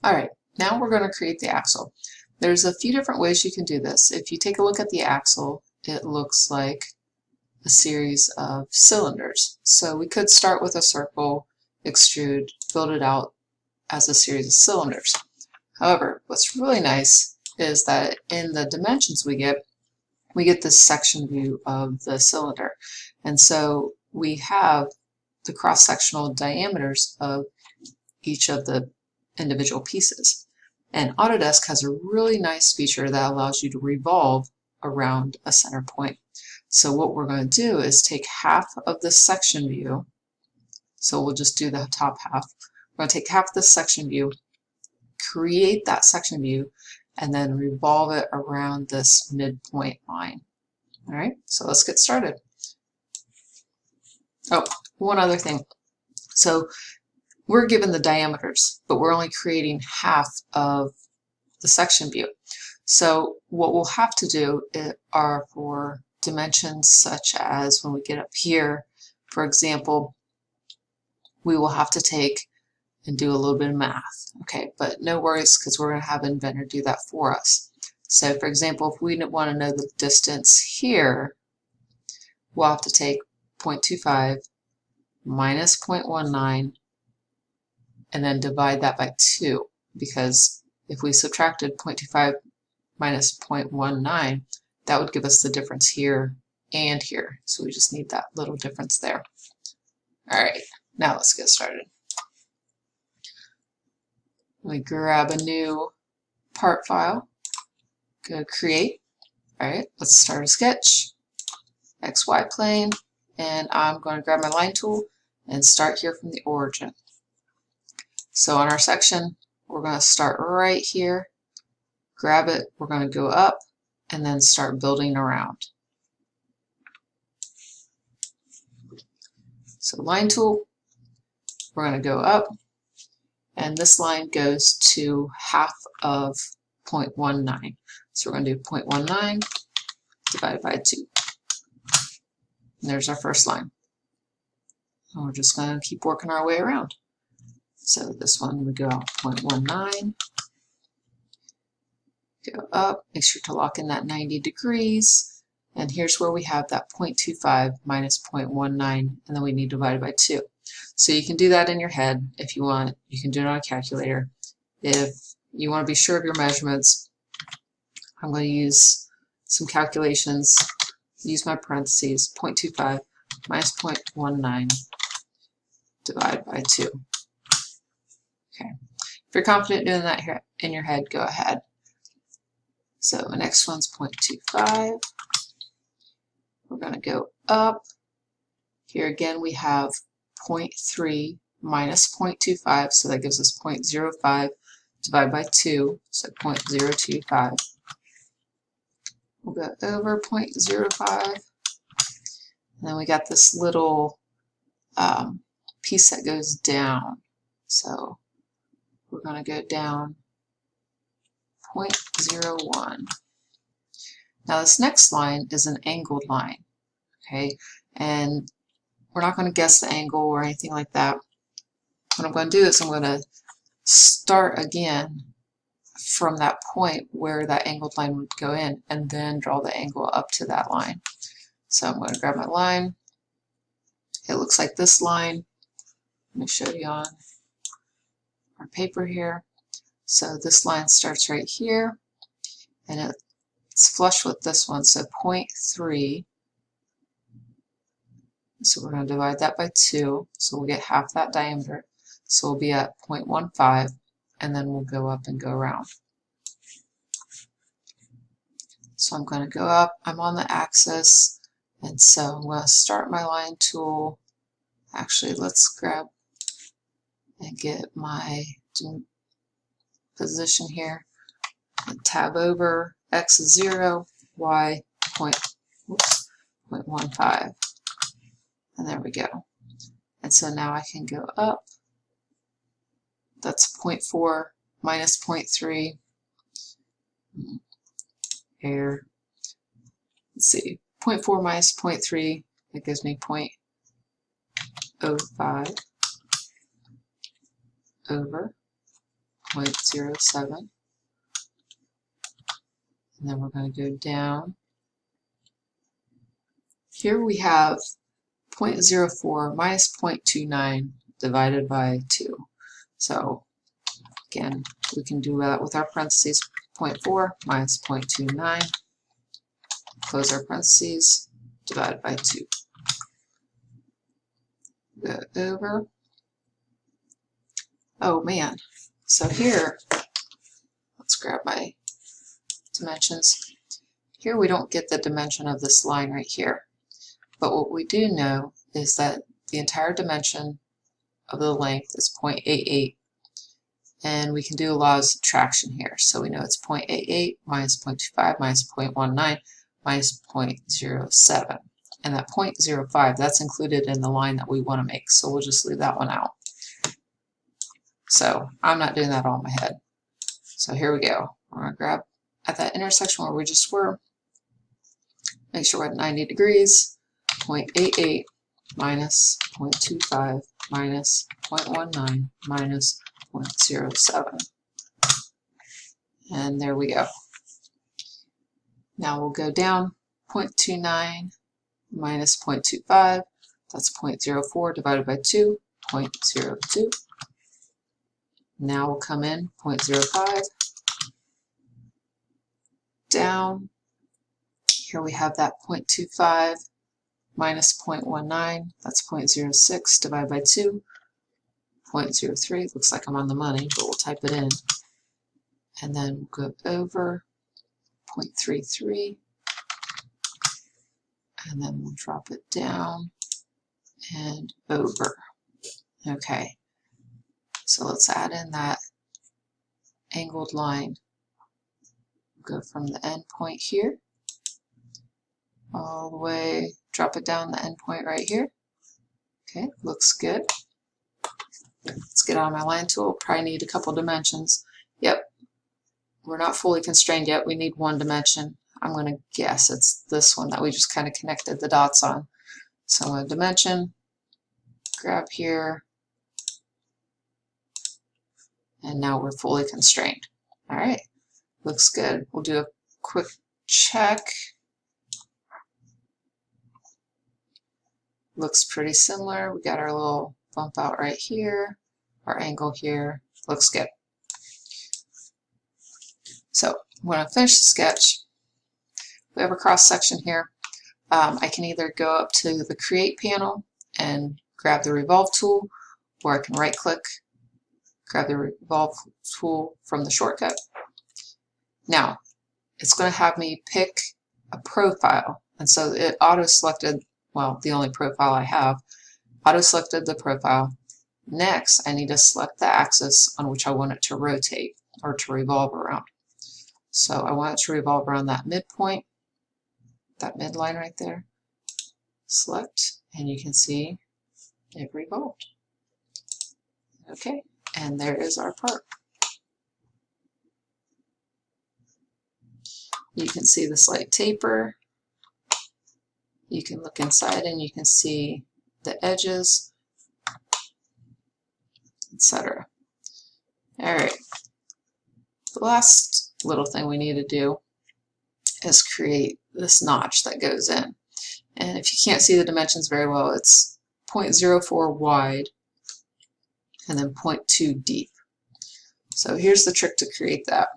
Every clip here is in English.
Alright, now we're going to create the axle. There's a few different ways you can do this. If you take a look at the axle, it looks like a series of cylinders. So we could start with a circle, extrude, build it out as a series of cylinders. However, what's really nice is that in the dimensions we get this section view of the cylinder. And so we have the cross-sectional diameters of each of the individual pieces. And Autodesk has a really nice feature that allows you to revolve around a center point. So what we're going to do is take half of this section view, so we'll just do the top half. We're going to take half this section view, create that section view, and then revolve it around this midpoint line. All right, so let's get started. Oh, one other thing. So we're given the diameters, but we're only creating half of the section view. So what we'll have to do are for dimensions such as when we get up here, for example, we will have to take and do a little bit of math. Okay, but no worries, because we're going to have Inventor do that for us. So for example, if we want to know the distance here, we'll have to take 0.25 minus 0.19 and then divide that by 2, because if we subtracted 0.25 minus 0.19, that would give us the difference here and here. So we just need that little difference there. All right, now let's get started. Let me grab a new part file, go create. All right, let's start a sketch, XY plane, and I'm going to grab my line tool and start here from the origin. So on our section, we're going to start right here, grab it, we're going to go up, and then start building around. So line tool, we're going to go up, and this line goes to half of 0.19. So we're going to do 0.19 divided by 2. And there's our first line. And we're just going to keep working our way around. So this one we go out 0.19, go up, make sure to lock in that 90 degrees, and here's where we have that 0.25 minus 0.19, and then we need divided by 2. So you can do that in your head if you want. You can do it on a calculator. If you want to be sure of your measurements, I'm going to use some calculations, use my parentheses, 0.25 minus 0.19 divided by 2. Okay. If you're confident doing that here in your head, go ahead. So the next one's 0.25. We're going to go up. Here again we have 0.3 minus 0.25, so that gives us 0.05 divided by 2, so 0.025. We'll go over 0.05, and then we got this little piece that goes down. So we're going to go down 0.01. Now this next line is an angled line, okay? And we're not going to guess the angle or anything like that. What I'm going to do is I'm going to start again from that point where that angled line would go in and then draw the angle up to that line. So I'm going to grab my line. It looks like this line. Let me show you on our paper here. So this line starts right here, and it's flush with this one, so 0.3. So we're going to divide that by 2, so we'll get half that diameter. So we'll be at 0.15, and then we'll go up and go around. So I'm going to go up, I'm on the axis, and so I'm going to start my line tool. Actually, let's grab and get my position here, and tab over, x is 0, y 0.15, and there we go. And so now I can go up. That's 0.4 minus 0.3. Here, let's see, 0.4 minus 0.3, that gives me 0.05 over 0.07. And then we're going to go down. Here we have 0.04 minus 0.29 divided by 2. So again, we can do that with our parentheses. 0.4 minus 0.29, close our parentheses, divided by 2. Go over. Oh man, so here, let's grab my dimensions. Here we don't get the dimension of this line right here, but what we do know is that the entire dimension of the length is 0.88, and we can do a lot of subtraction here. So we know it's 0.88 minus 0.25 minus 0.19 minus 0.07, and that 0.05, that's included in the line that we want to make, so we'll just leave that one out. So I'm not doing that all in my head. So here we go. We're going to grab at that intersection where we just were, make sure we're at 90 degrees, 0.88 minus 0.25 minus 0.19 minus 0.07. And there we go. Now we'll go down 0.29 minus 0.25, that's 0.04 divided by 2, 0.02. Now we'll come in 0.05, down. Here we have that 0.25 minus 0.19, that's 0.06 divided by 2, 0.03. Looks like I'm on the money, but we'll type it in. And then we'll go over 0.33, and then we'll drop it down and over. Okay, so let's add in that angled line. We'll go from the end point here all the way, drop it down the end point right here. Okay, looks good. Let's get on my line tool. Probably need a couple dimensions. Yep, we're not fully constrained yet. We need one dimension. I'm going to guess it's this one that we just kind of connected the dots on. So I'm going to dimension, grab here, and now we're fully constrained. All right, looks good. We'll do a quick check. Looks pretty similar. We got our little bump out right here, our angle here. Looks good. So when I finish the sketch, we have a cross section here. I can either go up to the Create panel and grab the Revolve tool, or I can right click, grab the Revolve tool from the shortcut. Now, it's going to have me pick a profile, and so it auto-selected, well, the only profile I have, auto-selected the profile. Next, I need to select the axis on which I want it to rotate or to revolve around. So I want it to revolve around that midpoint, that midline right there. Select, and you can see it revolved. Okay, and there is our part. You can see the slight taper. You can look inside and you can see the edges, etc. All right, the last little thing we need to do is create this notch that goes in. And if you can't see the dimensions very well, it's 0.04 wide and then 0.2 deep. So here's the trick to create that.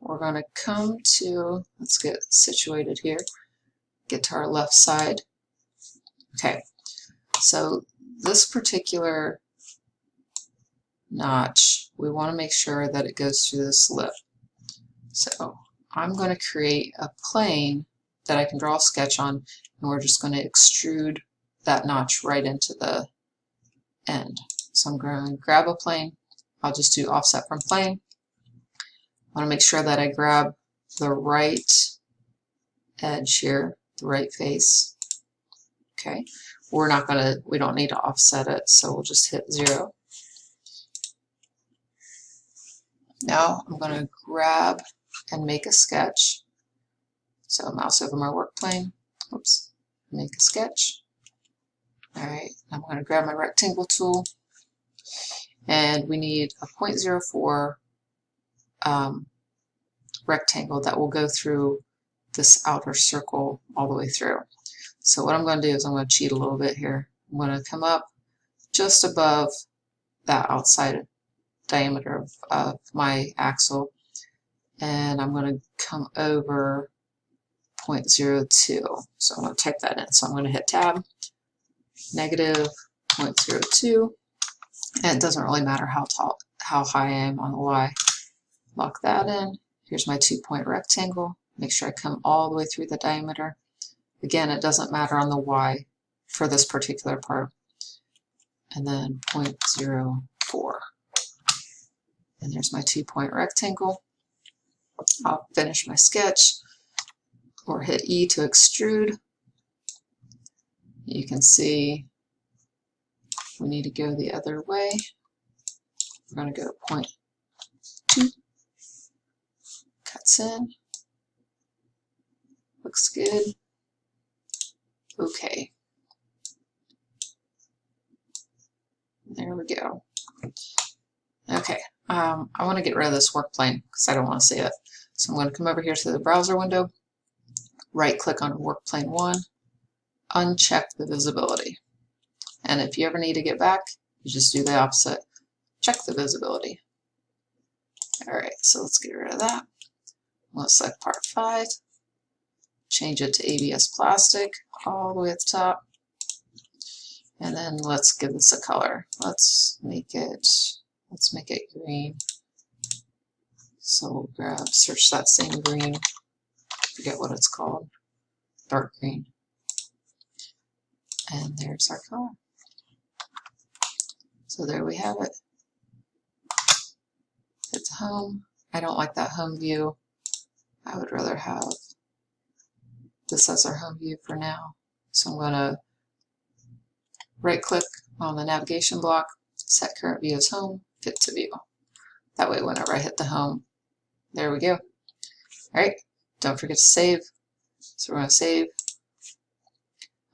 We're going to come to, let's get situated here, get to our left side. Okay, so this particular notch, we want to make sure that it goes through this lip. So I'm going to create a plane that I can draw a sketch on, and we're just going to extrude that notch right into the end. So I'm going to grab a plane. I'll just do offset from plane. I want to make sure that I grab the right edge here, the right face. Okay, we don't need to offset it, so we'll just hit 0. Now I'm going to grab and make a sketch. So mouse over my work plane, oops, make a sketch. All right, I'm going to grab my rectangle tool, and we need a 0.04 rectangle that will go through this outer circle all the way through. So what I'm going to do is I'm going to cheat a little bit here. I'm going to come up just above that outside diameter of my axle, and I'm going to come over 0.02. So I'm going to type that in. So I'm going to hit tab, negative 0.02, and it doesn't really matter how high I am on the Y. Lock that in. Here's my 2-point rectangle. Make sure I come all the way through the diameter. Again, it doesn't matter on the Y for this particular part. And then 0.04. And there's my 2-point rectangle. I'll finish my sketch or hit E to extrude. You can see we need to go the other way. We're going to go 0.2. Cuts in. Looks good. Okay. There we go. Okay. I want to get rid of this work plane because I don't want to see it. So I'm going to come over here to the browser window, right click on work plane 1, uncheck the visibility. And if you ever need to get back, you just do the opposite. Check the visibility. Alright, so let's get rid of that. Let's select part 5, change it to ABS plastic all the way at the top, and then let's give this a color. Let's make it green. So we'll search that same green, forget what it's called, dark green. And there's our color. So there we have it. It's home. I don't like that home view. I would rather have this as our home view for now. So I'm going to right click on the navigation block, set current view as home, fit to view. That way whenever I hit the home, there we go. Alright, don't forget to save. So we're going to save.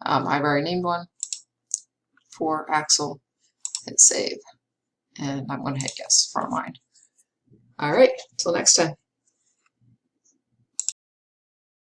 I've already named one for axle, hit save. And I'm going to hit yes for mine. Alright, till next time.